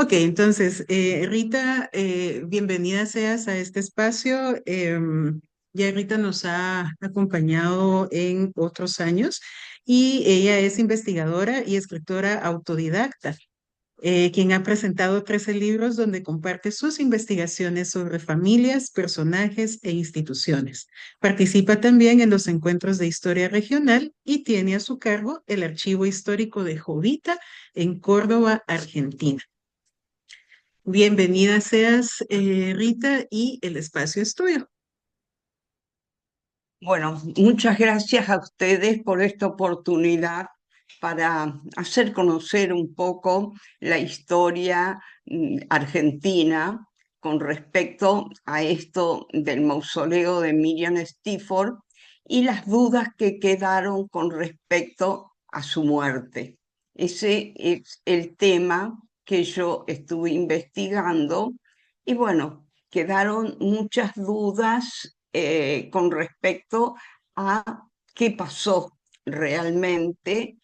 Ok, entonces, Rita, bienvenida seas a este espacio. Ya Rita nos ha acompañado en otros años y ella es investigadora y escritora autodidacta, quien ha presentado 13 libros donde comparte sus investigaciones sobre familias, personajes e instituciones. Participa también en los encuentros de historia regional y tiene a su cargo el Archivo Histórico de Jovita en Córdoba, Argentina. Bienvenida seas, Rita, y el espacio es tuyo. Bueno, muchas gracias a ustedes por esta oportunidad para hacer conocer un poco la historia argentina con respecto a esto del mausoleo de Miriam Stephens y las dudas que quedaron con respecto a su muerte. Ese es el tema que yo estuve investigando y bueno, quedaron muchas dudas con respecto a qué pasó realmente,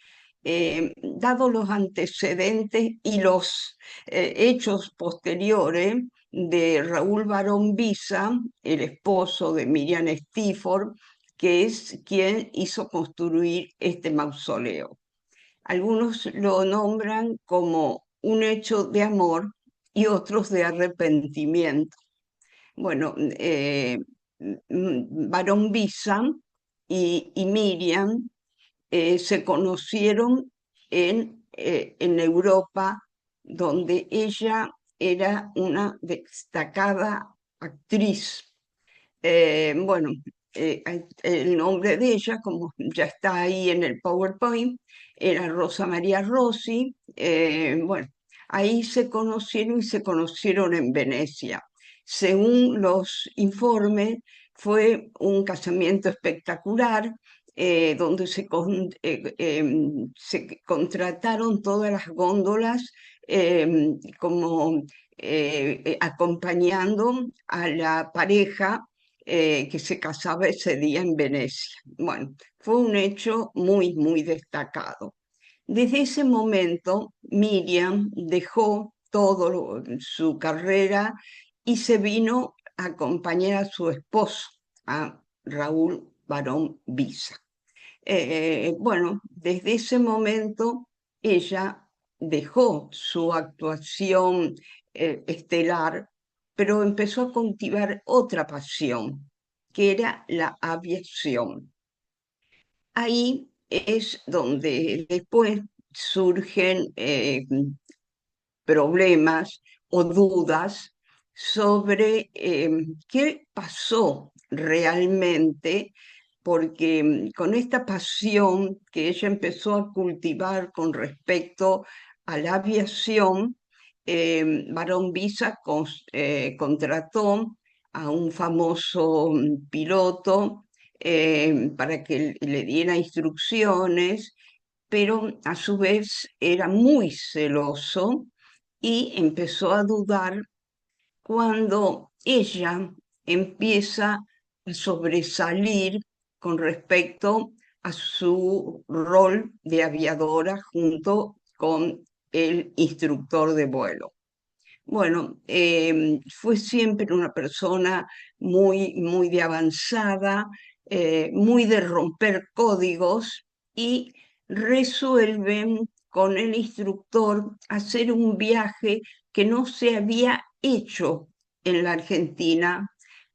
dado los antecedentes y los hechos posteriores de Raúl Barón Visa, el esposo de Miriam Stephens, que es quien hizo construir este mausoleo. Algunos lo nombran como un hecho de amor y otros de arrepentimiento. Bueno, Barón Visa y Miriam se conocieron en Europa, donde ella era una destacada actriz. Bueno, el nombre de ella, como ya está ahí en el PowerPoint, era Rosa María Rossi. Bueno, ahí se conocieron y se conocieron en Venecia. Según los informes, fue un casamiento espectacular, donde se contrataron todas las góndolas como acompañando a la pareja que se casaba ese día en Venecia. Bueno, fue un hecho muy, muy destacado. Desde ese momento, Miriam dejó su carrera y se vino a acompañar a su esposo, a Raúl Barón Visa. Bueno, desde ese momento ella dejó su actuación estelar, pero empezó a cultivar otra pasión, que era la aviación. Ahí es donde después surgen problemas o dudas sobre qué pasó realmente, porque con esta pasión que ella empezó a cultivar con respecto a la aviación, Barón Visa contrató a un famoso piloto para que le diera instrucciones, pero a su vez era muy celoso y empezó a dudar cuando ella empieza a sobresalir con respecto a su rol de aviadora junto con el instructor de vuelo. Bueno, fue siempre una persona muy, muy de avanzada, muy de romper códigos y resuelven con el instructor hacer un viaje que no se había hecho en la Argentina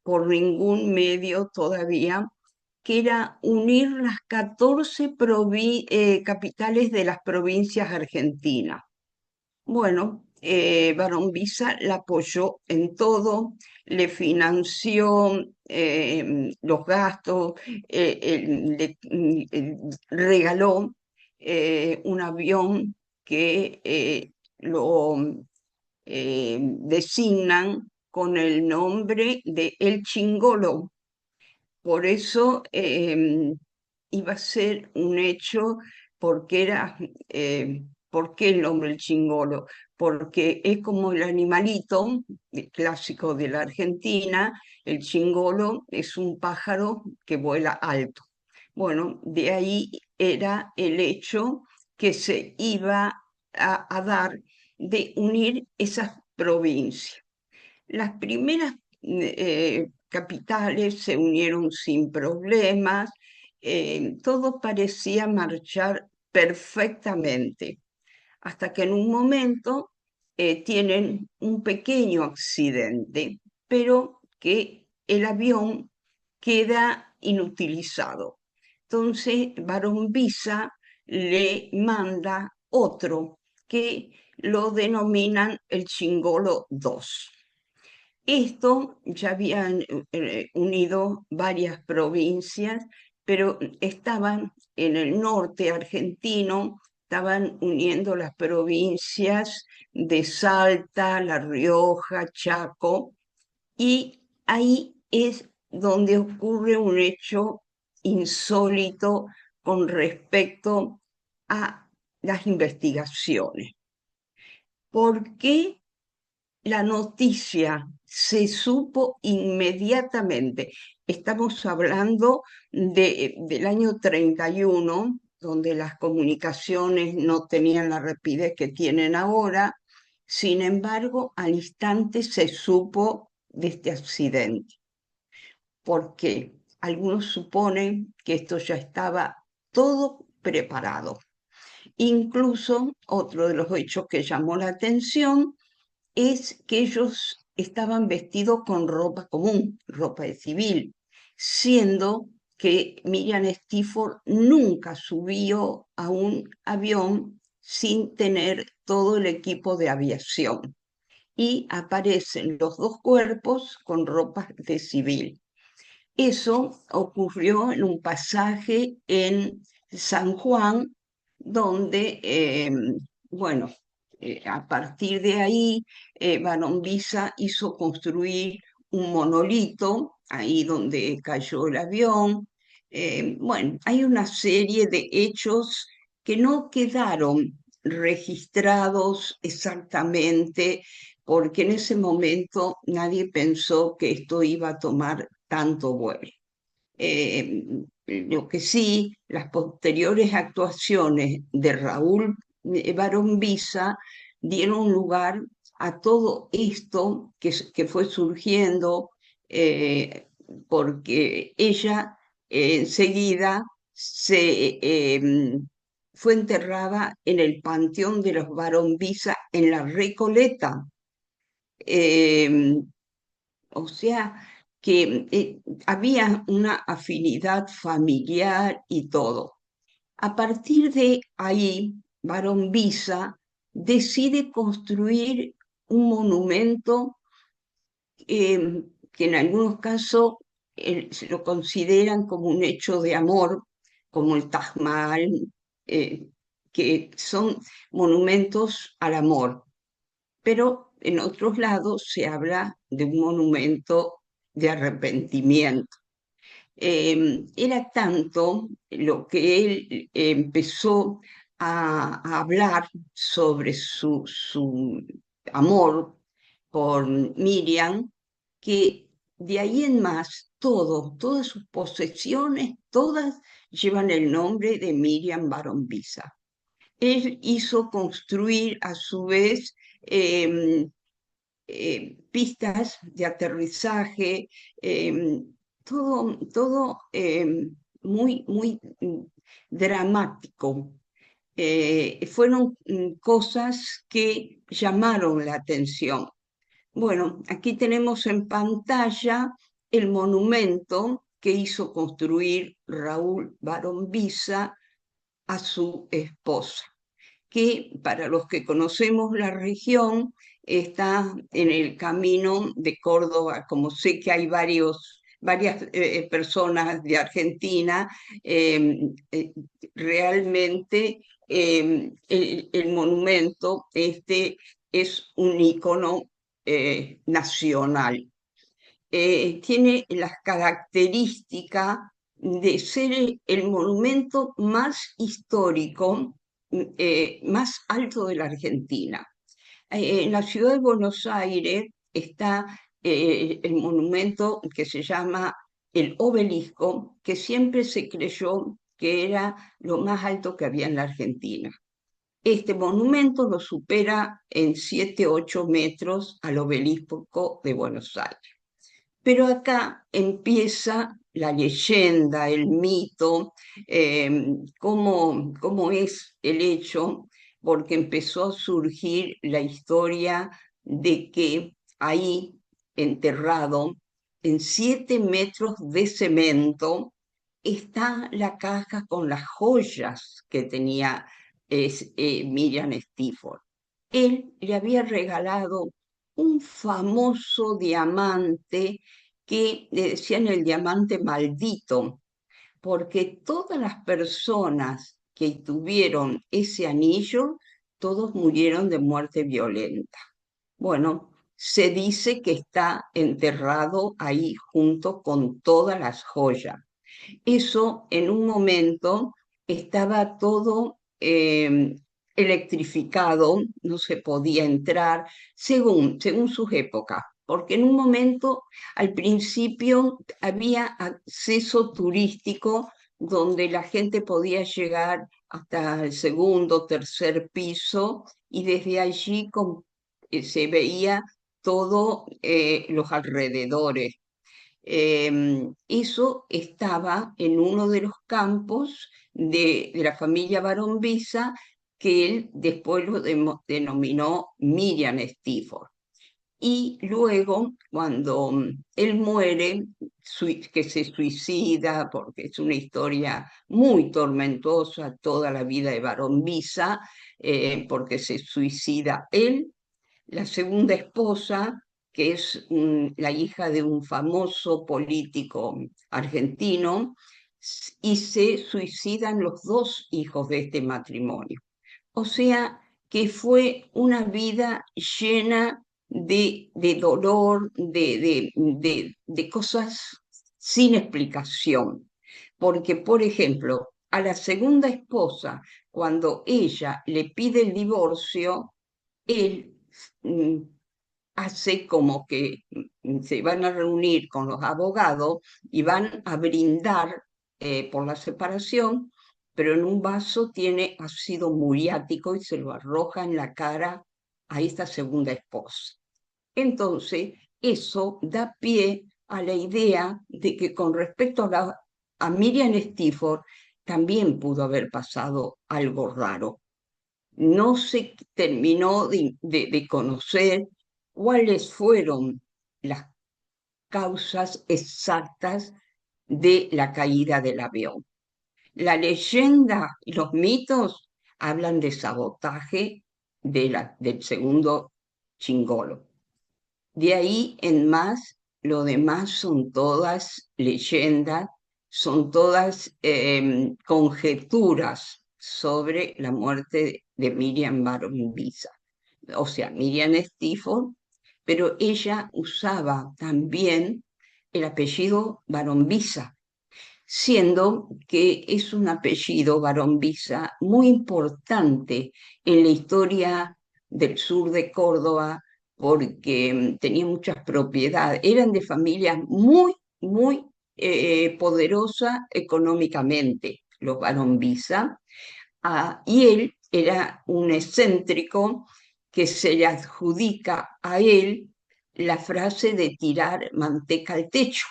por ningún medio todavía, que era unir las 14 capitales de las provincias argentinas. Bueno, Barón Visa la apoyó en todo, le financió los gastos, regaló un avión que lo designan con el nombre de El Chingolo. Por eso iba a ser un hecho, porque era, ¿por qué el nombre el chingolo? Porque es como el animalito clásico de la Argentina. El chingolo es un pájaro que vuela alto. Bueno, de ahí era el hecho que se iba a dar de unir esas provincias. Las primeras capitales se unieron sin problemas, todo parecía marchar perfectamente, hasta que en un momento tienen un pequeño accidente, pero que el avión queda inutilizado. Entonces, Barón Visa le manda otro que lo denominan el Chingolo II. Esto ya habían unido varias provincias, pero estaban en el norte argentino, estaban uniendo las provincias de Salta, La Rioja, Chaco, y ahí es donde ocurre un hecho insólito con respecto a las investigaciones. ¿Por qué la noticia se supo inmediatamente? Estamos hablando del año 31, donde las comunicaciones no tenían la rapidez que tienen ahora. Sin embargo, al instante se supo de este accidente, porque algunos suponen que esto ya estaba todo preparado. Incluso otro de los hechos que llamó la atención es que ellos estaban vestidos con ropa común, ropa de civil, siendo que Miriam Stifford nunca subió a un avión sin tener todo el equipo de aviación. Y aparecen los dos cuerpos con ropa de civil. Eso ocurrió en un pasaje en San Juan, donde, bueno, a partir de ahí, Barón Visa hizo construir un monolito, ahí donde cayó el avión. Bueno, hay una serie de hechos que no quedaron registrados exactamente, porque en ese momento nadie pensó que esto iba a tomar tanto vuelo. Eh, lo que sí, las posteriores actuaciones de Raúl Barón Visa dieron lugar a todo esto que fue surgiendo, porque ella enseguida fue enterrada en el Panteón de los Barón Visa en la Recoleta. Eh, o sea que había una afinidad familiar y todo. A partir de ahí, Barón Visa decide construir un monumento que en algunos casos se lo consideran como un hecho de amor, como el Taj Mahal, eh, que son monumentos al amor, pero en otros lados se habla de un monumento de arrepentimiento. Era tanto lo que él empezó a hablar sobre su amor por Miriam, que de ahí en más, todas sus posesiones, todas llevan el nombre de Miriam Barón Visa. Él hizo construir a su vez pistas de aterrizaje, todo muy, muy dramático. Fueron cosas que llamaron la atención. Bueno, aquí tenemos en pantalla el monumento que hizo construir Raúl Barón Visa a su esposa, que para los que conocemos la región está en el camino de Córdoba. Como sé que hay varias personas de Argentina, eh, eh, realmente el monumento este es un ícono nacional. Tiene las características de ser el monumento más histórico, más alto de la Argentina. En la ciudad de Buenos Aires está el monumento que se llama el Obelisco, que siempre se creyó que era lo más alto que había en la Argentina. Este monumento lo supera en 7, 8 metros al obelisco de Buenos Aires. Pero acá empieza la leyenda, el mito, cómo es el hecho, porque empezó a surgir la historia de que ahí, enterrado, en 7 metros de cemento, está la caja con las joyas que tenía Miriam Stephens. Él le había regalado un famoso diamante que le decían el diamante maldito, porque todas las personas que tuvieron ese anillo, todos murieron de muerte violenta. Bueno, se dice que está enterrado ahí junto con todas las joyas. Eso en un momento estaba todo electrificado, no se podía entrar, según sus épocas, porque en un momento, al principio, había acceso turístico donde la gente podía llegar hasta el segundo, tercer piso y desde allí se veía todo los alrededores. Eso estaba en uno de los campos de la familia Barón-Visa, que él después lo denominó Miriam Stephens. Y luego, cuando él muere, que se suicida, porque es una historia muy tormentosa toda la vida de Barón-Visa, porque se suicida él, la segunda esposa, que es la hija de un famoso político argentino, y se suicidan los dos hijos de este matrimonio. O sea que fue una vida llena de dolor, de cosas sin explicación. Porque, por ejemplo, a la segunda esposa, cuando ella le pide el divorcio, él mm, hace como que se van a reunir con los abogados y van a brindar por la separación, pero en un vaso tiene ácido muriático y se lo arroja en la cara a esta segunda esposa. Entonces, eso da pie a la idea de que con respecto a Miriam Stephens también pudo haber pasado algo raro. No se terminó de conocer cuáles fueron las causas exactas de la caída del avión. La leyenda y los mitos hablan de sabotaje del segundo chingolo. De ahí en más, lo demás son todas leyendas, son todas conjeturas sobre la muerte de Miriam Visa. O sea, Miriam Stephens, pero ella usaba también el apellido Visa, siendo que es un apellido Visa muy importante en la historia del sur de Córdoba, porque tenía muchas propiedades, eran de familias muy poderosas económicamente, los Visa, y él era un excéntrico que se le adjudica a él la frase de tirar manteca al techo.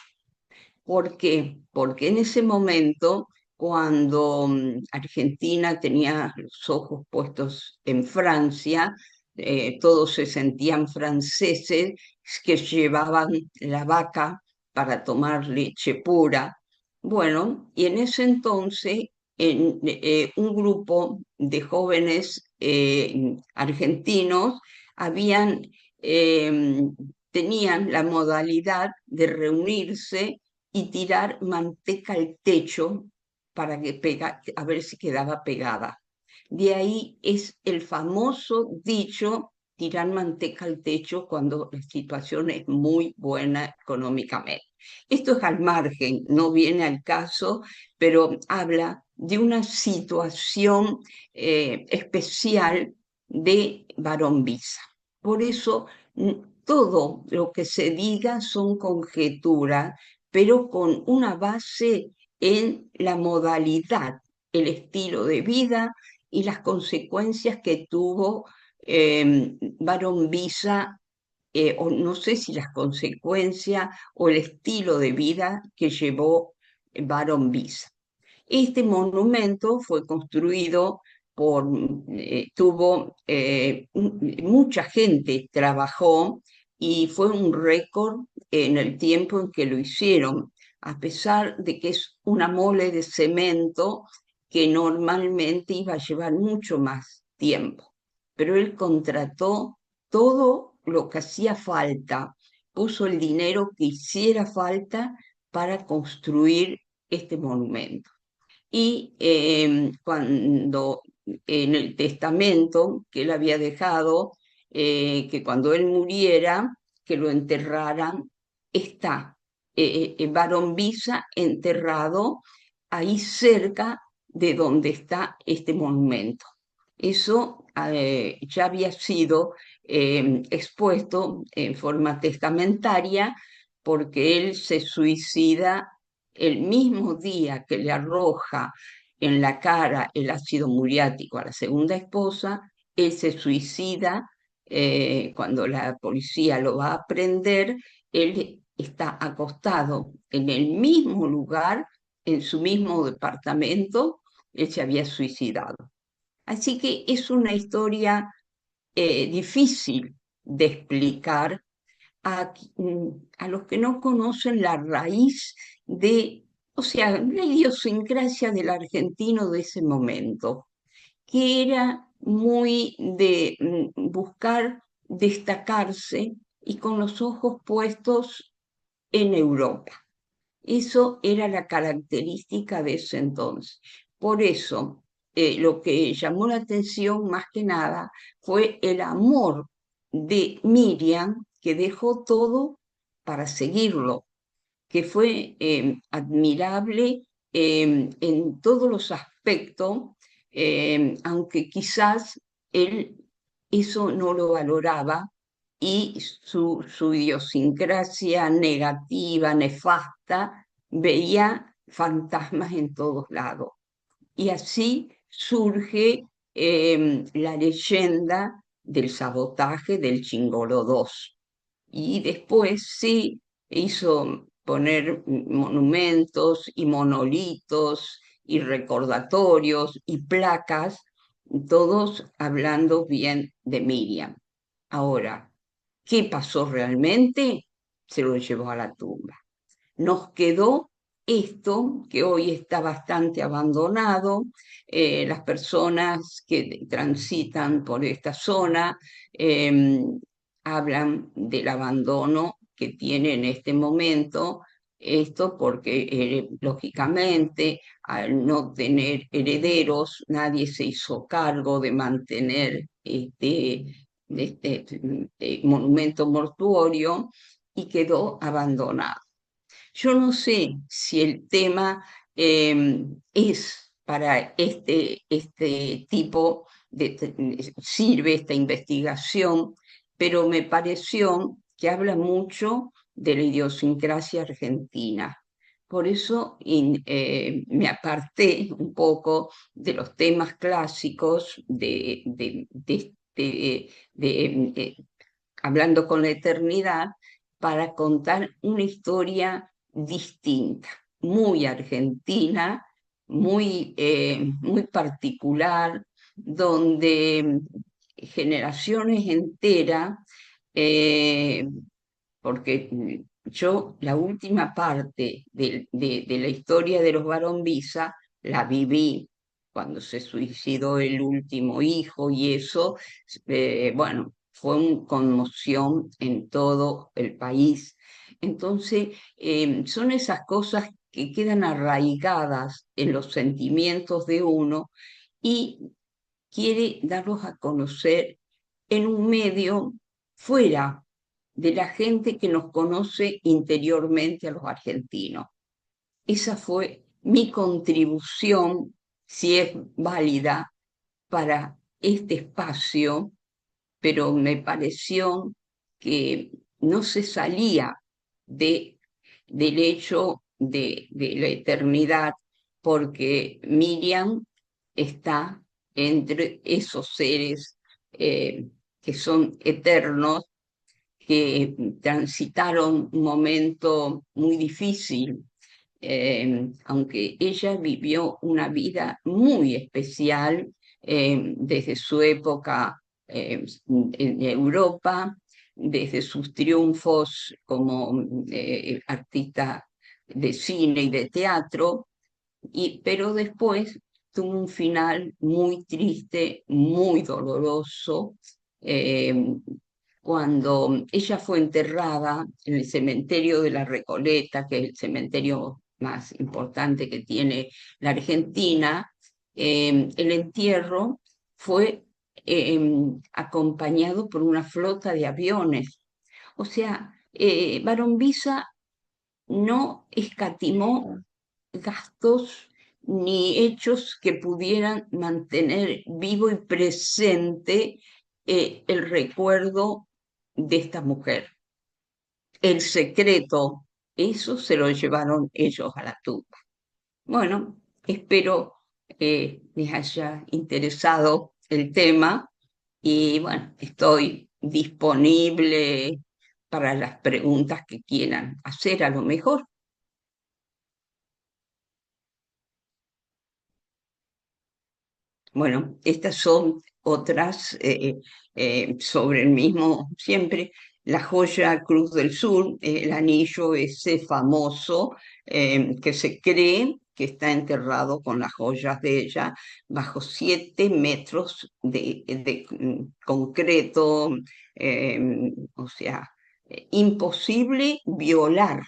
¿Por qué? Porque en ese momento, cuando Argentina tenía los ojos puestos en Francia, todos se sentían franceses que llevaban la vaca para tomar leche pura. Bueno, y en ese entonces un grupo de jóvenes argentinos habían, tenían la modalidad de reunirse y tirar manteca al techo para que a ver si quedaba pegada. De ahí es el famoso dicho tirar manteca al techo cuando la situación es muy buena económicamente. Esto es al margen, no viene al caso, pero habla de una situación especial de Barón Visa. Por eso todo lo que se diga son conjeturas, pero con una base en la modalidad, el estilo de vida y las consecuencias que tuvo Barón Visa, o no sé si las consecuencias o el estilo de vida que llevó Barón Visa. Este monumento fue construido mucha gente trabajó y fue un récord en el tiempo en que lo hicieron, a pesar de que es una mole de cemento que normalmente iba a llevar mucho más tiempo. Pero él contrató todo lo que hacía falta, puso el dinero que hiciera falta para construir este monumento. Y cuando en el testamento que él había dejado, que cuando él muriera, que lo enterraran, está Barón Visa enterrado ahí cerca de donde está este monumento. Eso ya había sido expuesto en forma testamentaria porque él se suicida el mismo día que le arroja en la cara el ácido muriático a la segunda esposa. Él se suicida cuando la policía lo va a prender. Él está acostado en el mismo lugar, en su mismo departamento. Él se había suicidado. Así que es una historia difícil de explicar a los que no conocen la raíz de, o sea, la idiosincrasia del argentino de ese momento, que era muy de buscar destacarse y con los ojos puestos en Europa. Eso era la característica de ese entonces. Por eso, lo que llamó la atención más que nada fue el amor de Miriam, que dejó todo para seguirlo, que fue admirable en todos los aspectos, aunque quizás él eso no lo valoraba y su idiosincrasia negativa, nefasta, veía fantasmas en todos lados. Y así surge la leyenda del sabotaje del Chingolo 2. Y después sí hizo poner monumentos y monolitos y recordatorios y placas, todos hablando bien de Miriam. Ahora, ¿qué pasó realmente? Se lo llevó a la tumba. Nos quedó esto que hoy está bastante abandonado. Las personas que transitan por esta zona eh, hablan del abandono que tiene en este momento. Esto porque, lógicamente, al no tener herederos, nadie se hizo cargo de mantener este monumento mortuorio y quedó abandonado. Yo no sé si el tema es para este tipo sirve esta investigación, pero me pareció que habla mucho de la idiosincrasia argentina. Por eso me aparté un poco de los temas clásicos hablando con la eternidad, para contar una historia distinta, muy argentina, muy particular, donde generaciones enteras, eh, porque yo la última parte de la historia de los Barón Visa la viví cuando se suicidó el último hijo y eso, bueno, fue una conmoción en todo el país. Entonces, son esas cosas que quedan arraigadas en los sentimientos de uno y quiere darlos a conocer en un medio fuera de la gente que nos conoce interiormente a los argentinos. Esa fue mi contribución, si es válida, para este espacio, pero me pareció que no se salía de, del hecho de la eternidad, porque Miriam está entre esos seres que son eternos, que transitaron un momento muy difícil, aunque ella vivió una vida muy especial desde su época en Europa, desde sus triunfos como artista de cine y de teatro, pero después tuvo un final muy triste, muy doloroso, eh, cuando ella fue enterrada en el cementerio de la Recoleta, que es el cementerio más importante que tiene la Argentina. El entierro fue acompañado por una flota de aviones. O sea, Barón Visa no escatimó gastos ni hechos que pudieran mantener vivo y presente el recuerdo de esta mujer. El secreto, eso se lo llevaron ellos a la tumba. Bueno, espero les haya interesado el tema y bueno, estoy disponible para las preguntas que quieran hacer a lo mejor. Bueno, estas son otras sobre el mismo, siempre la joya Cruz del Sur, el anillo ese famoso que se cree que está enterrado con las joyas de ella bajo 7 metros de concreto, o sea, imposible violar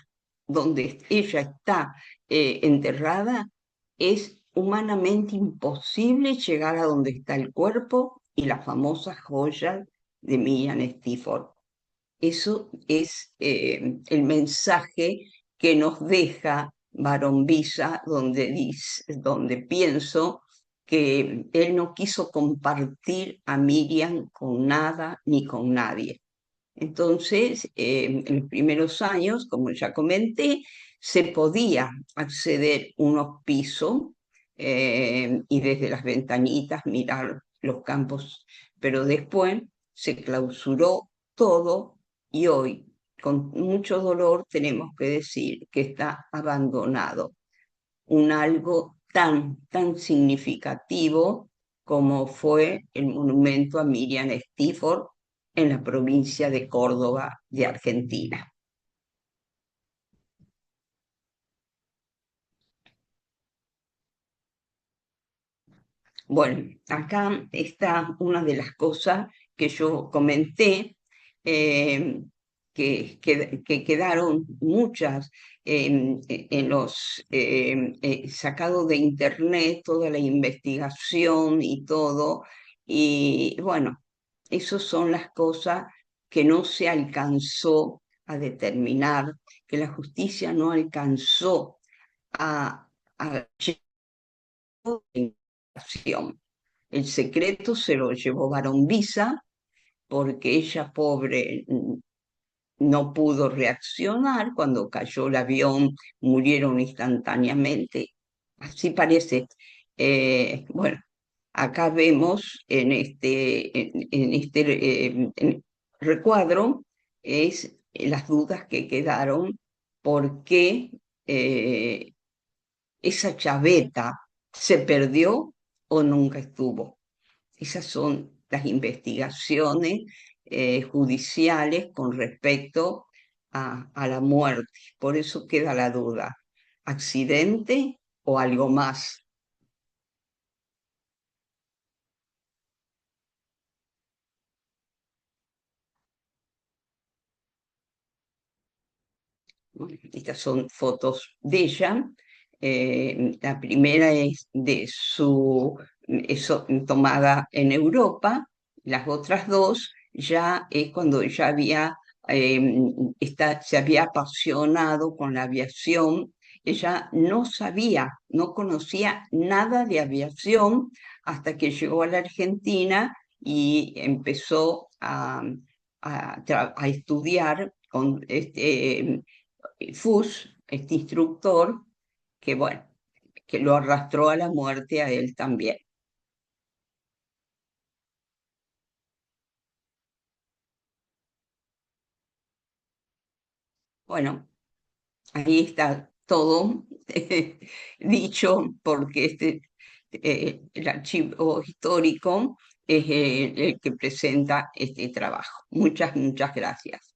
donde ella está enterrada. Es humanamente imposible llegar a donde está el cuerpo y la famosa joya de Miriam Stephens. Eso es el mensaje que nos deja Barón Villa, donde pienso que él no quiso compartir a Miriam con nada ni con nadie. Entonces, en los primeros años, como ya comenté, se podía acceder unos pisos y desde las ventanitas mirar los campos, pero después se clausuró todo y hoy, con mucho dolor, tenemos que decir que está abandonado. Un algo tan significativo como fue el monumento a Miriam Stephens en la provincia de Córdoba de Argentina. Bueno, acá está una de las cosas que yo comenté, eh, que quedaron muchas en los sacados de internet, toda la investigación y todo. Y bueno, esas son las cosas que no se alcanzó a determinar, que la justicia no alcanzó a llevar. El secreto se lo llevó Barón Visa porque ella, pobre, no pudo reaccionar. Cuando cayó el avión, murieron instantáneamente. Así parece. Bueno, acá vemos en este recuadro es las dudas que quedaron por qué esa chaveta se perdió o nunca estuvo. Esas son las investigaciones judiciales con respecto a la muerte. Por eso queda la duda, ¿accidente o algo más? Bueno, estas son fotos de ella. La primera es de tomada en Europa. Las otras dos ya es cuando ya se había apasionado con la aviación. Ella no sabía, no conocía nada de aviación hasta que llegó a la Argentina y empezó a estudiar con Fuchs, este instructor, que bueno, que lo arrastró a la muerte a él también. Bueno, ahí está todo dicho porque el archivo histórico es el que presenta este trabajo. Muchas, muchas gracias.